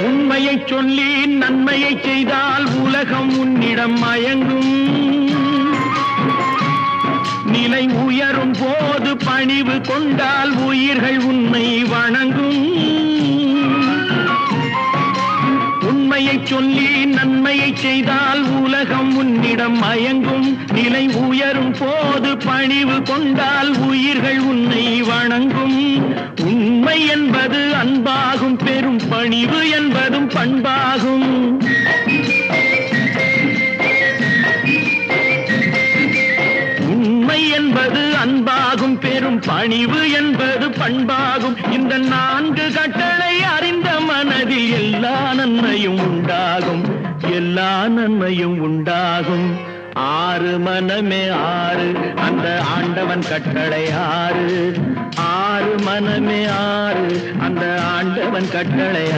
உண்மையை சொல்லி நன்மையை செய்தால் உலகம் உன்னிடம் மயங்கும். நிலை உயரும் போது பணிவு கொண்டால் உயிர்கள் உன்னை வணங்கும். உண்மையை சொல்லி நன்மையை செய்தால் உலகம் உன்னிடம் மயங்கும். நிலை உயரும் போது பணிவு கொண்டால் உயிர்கள் உன்னை வணங்கும். உண்மை என்பது அன்பாகும், பெரும் பணிவு என்பதும் பண்பாகும். உண்மை என்பது அன்பாகும், பெரும் பணிவு என்பது பண்பாகும். இந்த 4 கட்டளை அறிந்த மனதில் எல்லா நன்மையும் உண்டாகும், எல்லா நன்மையும் உண்டாகும். 6 மனமே 6 அந்த ஆண்டவன் கட்டளை 6. 6 மனமே 6 அந்த ஆண்டவன் கட்டளை